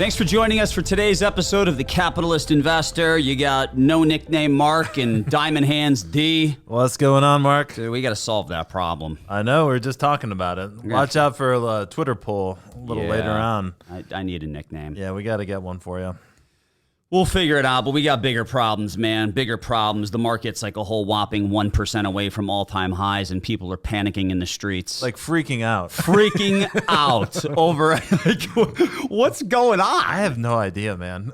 Thanks for joining us for today's episode of The Capitalist Investor. You got no nickname Mark and Diamond Hands D. What's going on, Mark? Dude, we got to solve that problem. I know, we were just talking about it. Watch out for a Twitter poll a little later on. I need a nickname. Yeah, we got to get one for you. We'll figure it out, but we got bigger problems, man. Bigger problems. The market's like a whole whopping 1% away from all-time highs, and people are panicking in the streets. Like freaking out. Freaking out over like, what's going on? I have no idea, man.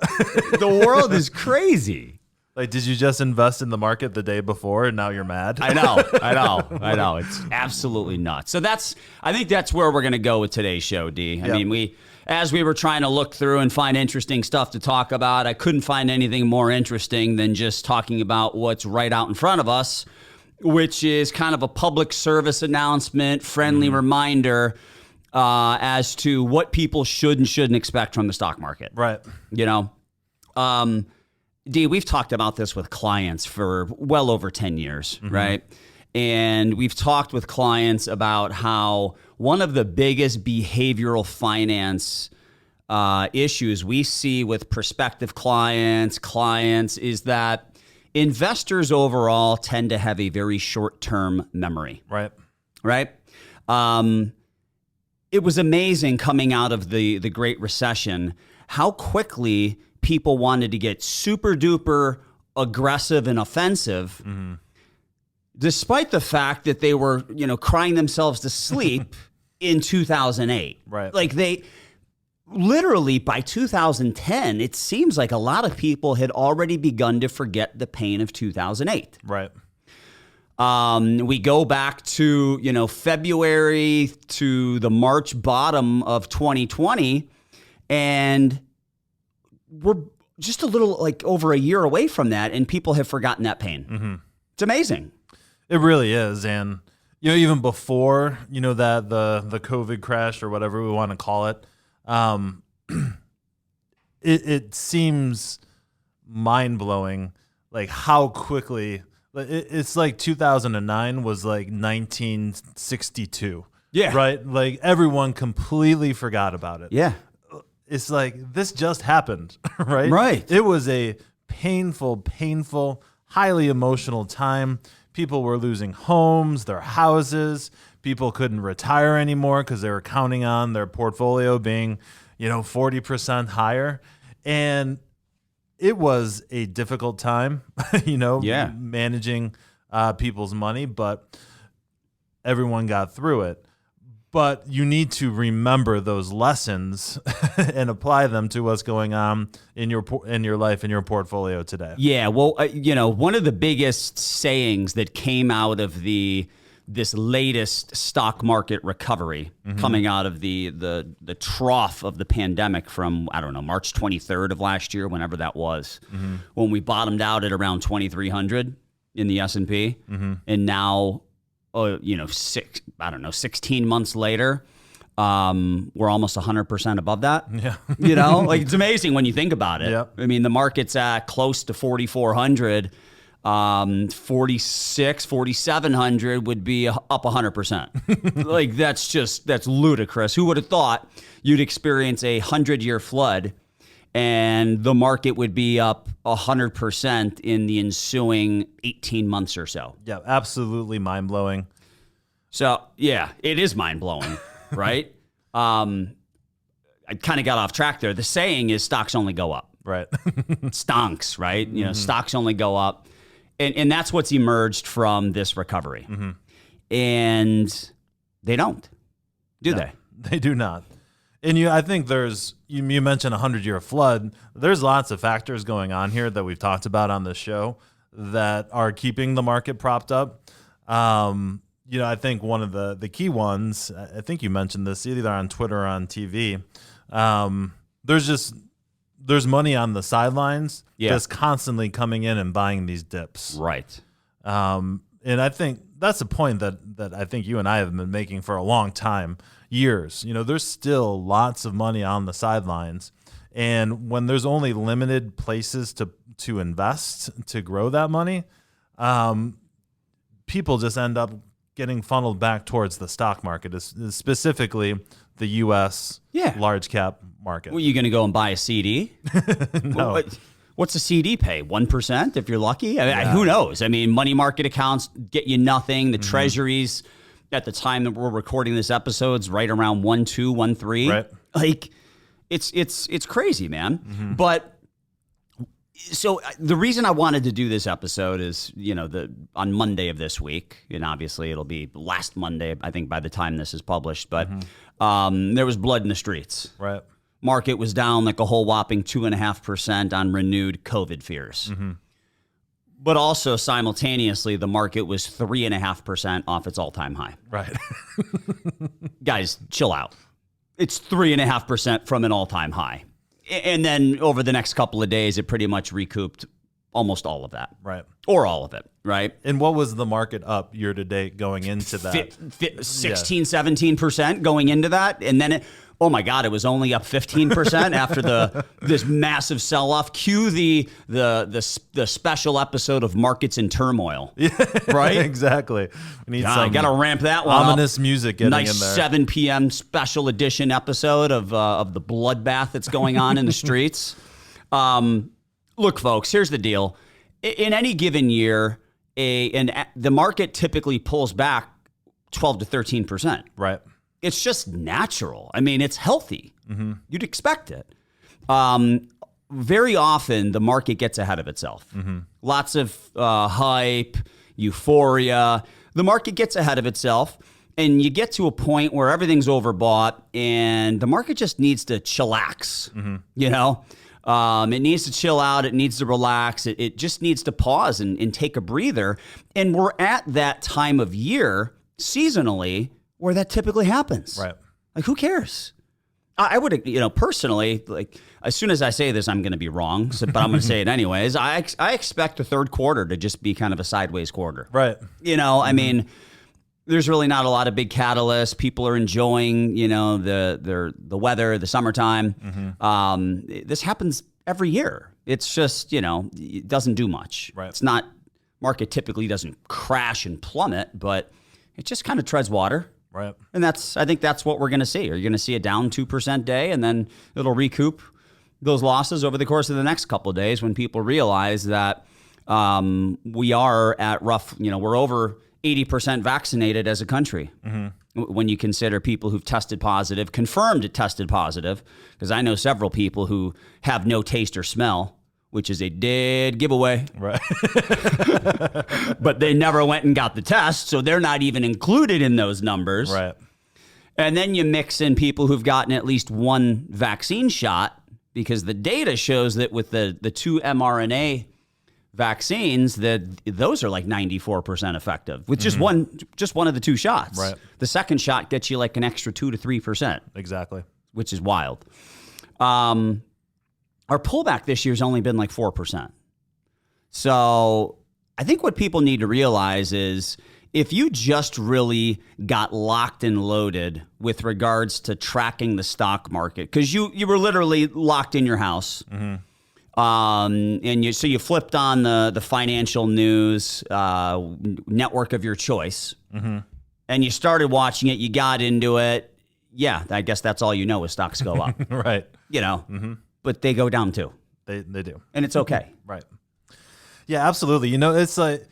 The world is crazy. Like, did you just invest in the market the day before and now you're mad? I know. It's absolutely nuts. So I think that's where we're going to go with today's show, D. I mean, as we were trying to look through and find interesting stuff to talk about, I couldn't find anything more interesting than just talking about what's right out in front of us, which is kind of a public service announcement, friendly reminder as to what people should and shouldn't expect from the stock market. Right. You know, D, we've talked about this with clients for well over 10 years, right? And we've talked with clients about how one of the biggest behavioral finance issues we see with prospective clients is that investors overall tend to have a very short-term memory. Right? It was amazing coming out of the Great Recession how quickly people wanted to get super duper aggressive and offensive, despite the fact that they were, crying themselves to sleep in 2008. Right. Like they literally by 2010, it seems like a lot of people had already begun to forget the pain of 2008. Right. We go back to, February to the March bottom of 2020, and we're just a little like over a year away from that, and people have forgotten that pain. It's amazing. It really is. And, even before, that the COVID crash or whatever we want to call it, it seems mind-blowing, like how quickly, it's like 2009 was like 1962. Yeah. Right? Like everyone completely forgot about it. Yeah. It's like, this just happened, right? Right. It was a painful, highly emotional time. People were losing homes, their houses. People couldn't retire anymore because they were counting on their portfolio being, 40% higher. And it was a difficult time, managing people's money, but everyone got through it. But you need to remember those lessons and apply them to what's going on in your life, in your portfolio today. Yeah, well, one of the biggest sayings that came out of this latest stock market recovery, coming out of the trough of the pandemic from, I don't know, March 23rd of last year, whenever that was, when we bottomed out at around 2,300 in the S&P, and now 16 months later, we're almost 100% above that. Yeah. Like it's amazing when you think about it. Yep. I mean, the market's at close to 4,400, 4,700 would be up 100%. Like that's ludicrous. Who would have thought you'd experience a 100-year flood and the market would be up 100% in the ensuing 18 months or so? Yeah, absolutely mind-blowing. So, yeah, it is mind-blowing, right? I kind of got off track there. The saying is stocks only go up. Right. Stonks, right? Stocks only go up. And that's what's emerged from this recovery. And they don't, do they? They do not. And I think you mentioned 100-year flood. There's lots of factors going on here that we've talked about on this show that are keeping the market propped up. I think one of the key ones, I think you mentioned this either on Twitter or on TV. There's money on the sidelines that's constantly coming in and buying these dips. Right. And I think that's a point that I think you and I have been making for a long time. Years. There's still lots of money on the sidelines. And when there's only limited places to invest to grow that money, people just end up getting funneled back towards the stock market, specifically the U.S. large cap market. Well, you going to go and buy a CD? No. What's a CD pay? 1% if you're lucky? I mean, who knows? I mean, money market accounts get you nothing. The treasuries at the time that we're recording this episode's right around 1.2, 1.3. Right. Like it's crazy, man. But so the reason I wanted to do this episode is, on Monday of this week, and obviously it'll be last Monday, I think, by the time this is published, but there was blood in the streets. Right. Market was down like a whole whopping 2.5% on renewed COVID fears. But also simultaneously, the market was 3.5% off its all-time high. Right. Guys, chill out. It's 3.5% from an all-time high. And then over the next couple of days, it pretty much recouped almost all of that. Right. Or all of it, right? And what was the market up year to date going into that? 16, 17% going into that. And then oh my God, it was only up 15% after this massive sell-off. Cue the special episode of Markets in Turmoil. Right? Exactly. We need I got to ramp that one ominous up. music getting nice in there. 7 p.m. special edition episode of the bloodbath that's going on in the streets. Look, folks, here's the deal. In any given year, the market typically pulls back 12 to 13%. Right. It's just natural. I mean, it's healthy. You'd expect it. Very often, the market gets ahead of itself. Lots of hype, euphoria. The market gets ahead of itself, and you get to a point where everything's overbought, and the market just needs to chillax. It needs to chill out. It needs to relax. It just needs to pause and take a breather. And we're at that time of year, seasonally, where that typically happens. Right. Like, who cares? I would, personally, like, as soon as I say this, I'm going to be wrong, but I'm going to say it anyways. I expect the third quarter to just be kind of a sideways quarter. Right. I mean, there's really not a lot of big catalysts. People are enjoying, the weather, the summertime. This happens every year. It's just, it doesn't do much. Right. It's not, market typically doesn't crash and plummet, but it just kind of treads water. Right. And I think that's what we're going to see. You're going to see a down 2% day, and then it'll recoup those losses over the course of the next couple of days when people realize that we are at we're over 80% vaccinated as a country. When you consider people who've tested positive, confirmed it tested positive, because I know several people who have no taste or smell, which is a dead giveaway. Right. But they never went and got the test, so they're not even included in those numbers. Right. And then you mix in people who've gotten at least one vaccine shot, because the data shows that with the 2 mRNA vaccines, that those are like 94% effective with just one of the 2 shots. Right. The second shot gets you like an extra 2 to 3%. Exactly. Which is wild. Our pullback this year's only been like 4%. So I think what people need to realize is if you just really got locked and loaded with regards to tracking the stock market, because you were literally locked in your house, and you flipped on the financial news network of your choice, and you started watching it, you got into it. Yeah, I guess that's all you know is stocks go up. Right. But they go down too. They do. And it's okay. Right. Yeah, absolutely. It's like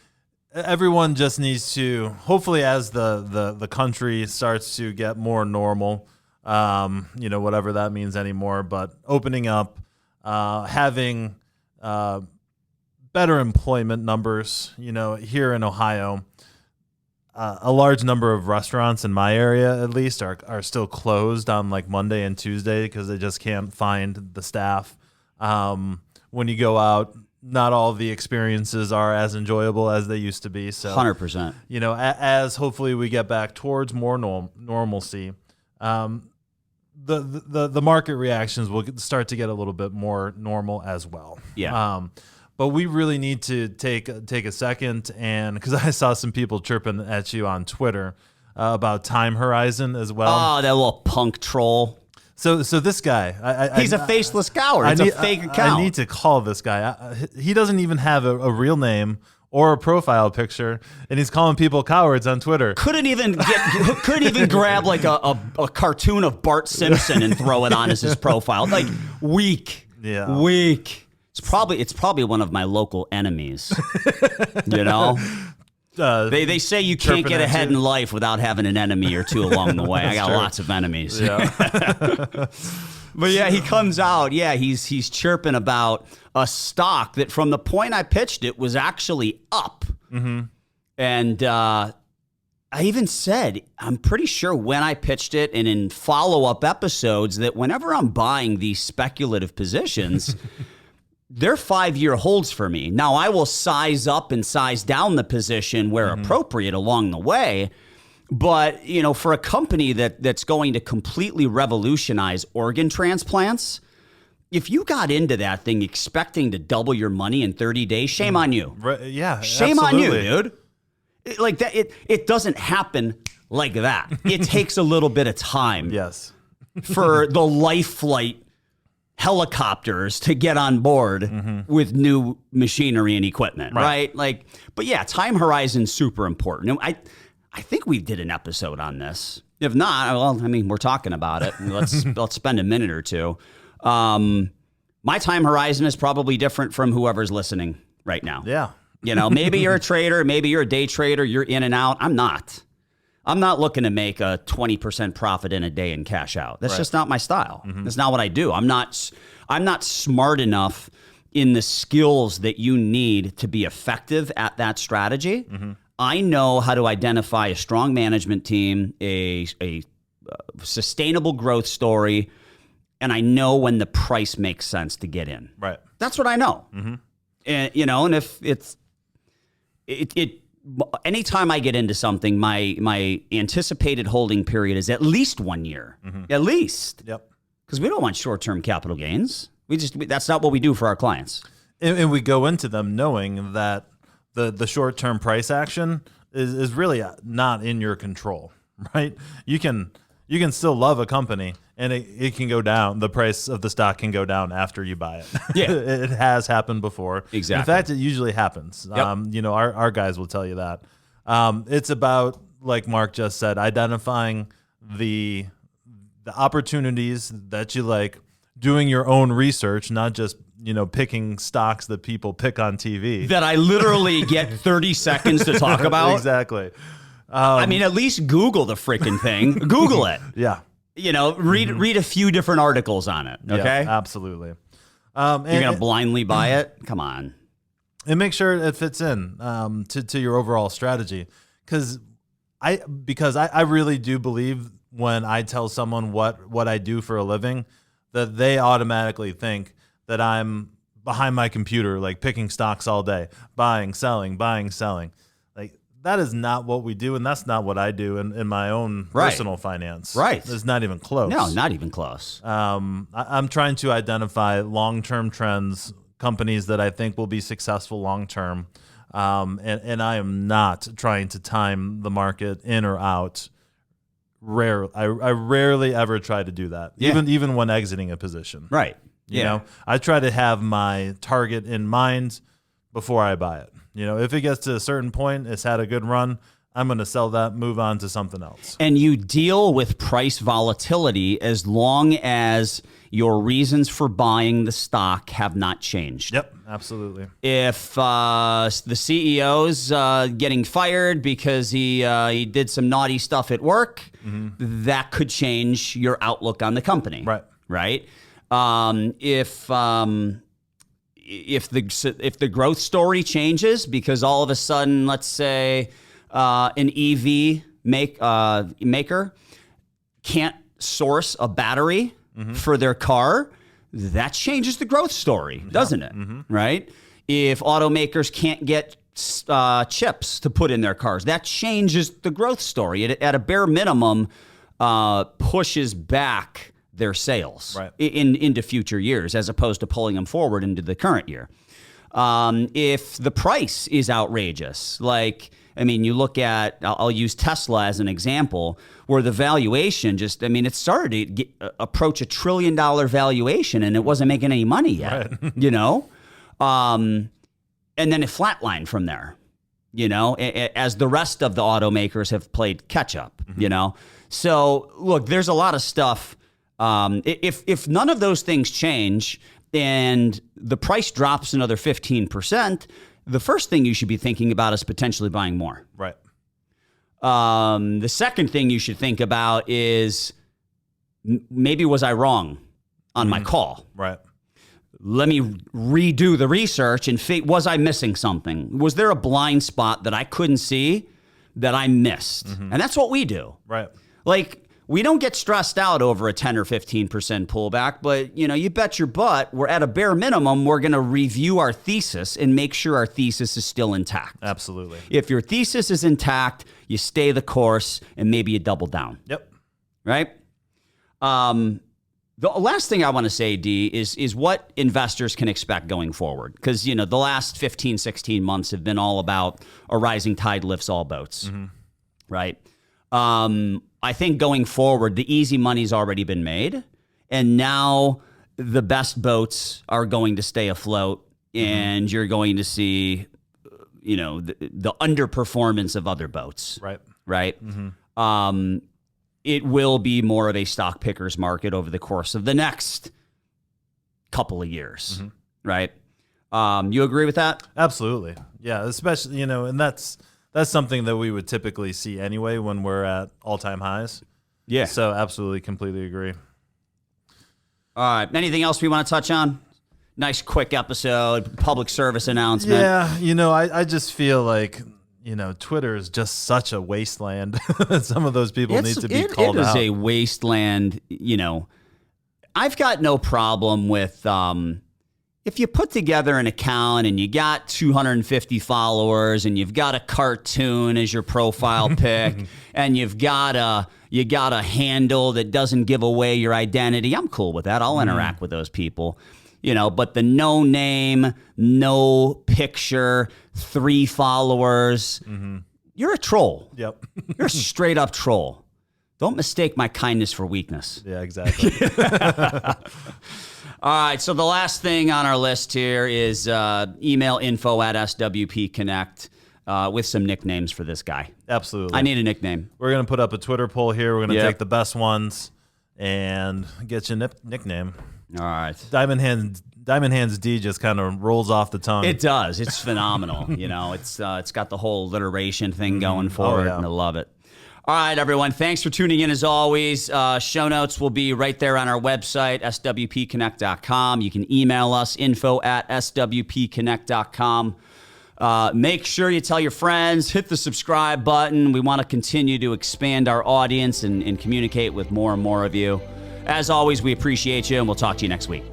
everyone just needs to, hopefully as the country starts to get more normal, whatever that means anymore, but opening up, having better employment numbers, here in Ohio, a large number of restaurants in my area, at least, are still closed on like Monday and Tuesday because they just can't find the staff. When you go out, not all of the experiences are as enjoyable as they used to be. So 100%. As hopefully we get back towards more normalcy, the market reactions will start to get a little bit more normal as well. Yeah. But we really need to take a second, and because I saw some people chirping at you on Twitter about time horizon as well. Oh, that little punk troll. So this guy, he's a faceless coward. It's a fake account. I need to call this guy. He doesn't even have a real name or a profile picture, and he's calling people cowards on Twitter. Couldn't even grab like a cartoon of Bart Simpson and throw it on as his profile. Like weak. It's probably one of my local enemies. You know? They say you can't get ahead in life without having an enemy or two along the way. I got lots of enemies. Yeah. But yeah, he comes out. Yeah, he's chirping about a stock that from the point I pitched it was actually up. Mm-hmm. And I even said, I'm pretty sure when I pitched it and in follow-up episodes that whenever I'm buying these speculative positions, they're 5-year holds for me. Now, I will size up and size down the position where appropriate along the way. But, you know, for a company that's going to completely revolutionize organ transplants, if you got into that thing expecting to double your money in 30 days, shame on you. Yeah, shame absolutely. on you, dude. Like that, it doesn't happen like that. It takes a little bit of time. Yes. For the life flight helicopters to get on board with new machinery and equipment, right? Like, but yeah, time horizon's super important. And I think we did an episode on this. If not, well, I mean, we're talking about it. Let's spend a minute or two. My time horizon is probably different from whoever's listening right now. Yeah. You know, maybe you're a trader, maybe you're a day trader, you're in and out. I'm not looking to make a 20% profit in a day and cash out. That's just not my style. That's not what I do. I'm not smart enough in the skills that you need to be effective at that strategy. I know how to identify a strong management team, a sustainable growth story, and I know when the price makes sense to get in. Right. That's what I know. And you know, and if anytime I get into something, my anticipated holding period is at least 1 year. At least. Yep. Because we don't want short-term capital gains. That's not what we do for our clients. And we go into them knowing that the short-term price action is really not in your control, right? You can still love a company and it can go down. The price of the stock can go down after you buy it. Yeah. It has happened before. Exactly. In fact, it usually happens. Yep. You know, our guys will tell you that. It's about, like Mark just said, identifying the opportunities that you like, doing your own research, not just, you know, picking stocks that people pick on TV. That I literally get 30 seconds to talk about. Exactly. I mean, at least Google the freaking thing. Google it. Yeah. You know, read a few different articles on it. Okay. Yeah, absolutely. You're going to blindly buy it? Come on. And make sure it fits in to your overall strategy. Because I really do believe when I tell someone what I do for a living, that they automatically think that I'm behind my computer, like picking stocks all day, buying, selling. Like that is not what we do, and that's not what I do in my own personal finance. Right. It's not even close. No, not even close. I'm trying to identify long-term trends, companies that I think will be successful long-term, and I am not trying to time the market in or out. I rarely ever try to do that, even when exiting a position. Right. You know, I try to have my target in mind before I buy it. You know, if it gets to a certain point, it's had a good run, I'm going to sell that, move on to something else. And you deal with price volatility as long as your reasons for buying the stock have not changed. Yep, absolutely. If the CEO's getting fired because he did some naughty stuff at work, that could change your outlook on the company. Right. Right. If the growth story changes because all of a sudden, let's say an EV maker can't source a battery for their car, that changes the growth story, doesn't it? Right? If automakers can't get chips to put in their cars, that changes the growth story. It, at a bare minimum, pushes back their sales into future years as opposed to pulling them forward into the current year. If the price is outrageous, like, I mean, you look at, I'll use Tesla as an example, where the valuation just, I mean, it started to approach $1 trillion valuation and it wasn't making any money yet, you know? and then it flatlined from there, as the rest of the automakers have played catch up, So look, there's a lot of stuff. If none of those things change and the price drops another 15%, the first thing you should be thinking about is potentially buying more. Right. The second thing you should think about is maybe was I wrong on my call? Right. Let me redo the research and was I missing something? Was there a blind spot that I couldn't see that I missed? And that's what we do. Right. Like, we don't get stressed out over a 10 or 15% pullback, but you bet your butt we're at a bare minimum, we're going to review our thesis and make sure our thesis is still intact. Absolutely. If your thesis is intact, you stay the course and maybe you double down. Yep. Right? The last thing I want to say, D, is what investors can expect going forward. Because, the last 15, 16 months have been all about a rising tide lifts all boats. Right? I think going forward, the easy money's already been made. And now the best boats are going to stay afloat. And you're going to see, the underperformance of other boats. Right. Right? It will be more of a stock pickers market over the course of the next couple of years, right? You agree with that? Absolutely. Yeah, especially, and that's something that we would typically see anyway when we're at all-time highs. Yeah. So absolutely, completely agree. All right. Anything else we want to touch on? Nice quick episode, public service announcement. Yeah, I just feel like Twitter is just such a wasteland. Some of those people need to be called out. It is a wasteland. I've got no problem with if you put together an account and you got 250 followers and you've got a cartoon as your profile pic and you've got a handle that doesn't give away your identity. I'm cool with that. I'll interact with those people. But the no name, no picture, 3 followers, you're a troll. Yep. You're a straight up troll. Don't mistake my kindness for weakness. Yeah, exactly. All right, so the last thing on our list here is email info@SWP Connect with some nicknames for this guy. Absolutely. I need a nickname. We're going to put up a Twitter poll here. We're going to take the best ones and get you a nickname. All right. Diamond Hands D just kind of rolls off the tongue. It does. It's phenomenal. It's got the whole alliteration thing going for it, and I love it. All right, everyone. Thanks for tuning in as always. Show notes will be right there on our website, swpconnect.com. You can email us, info@swpconnect.com. Make sure you tell your friends, hit the subscribe button. We want to continue to expand our audience and communicate with more and more of you. As always, we appreciate you, and we'll talk to you next week.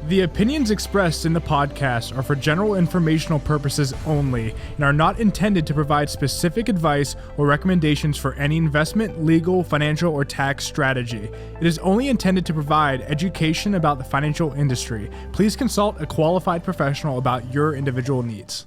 The opinions expressed in the podcast are for general informational purposes only and are not intended to provide specific advice or recommendations for any investment, legal, financial, or tax strategy. It is only intended to provide education about the financial industry. Please consult a qualified professional about your individual needs.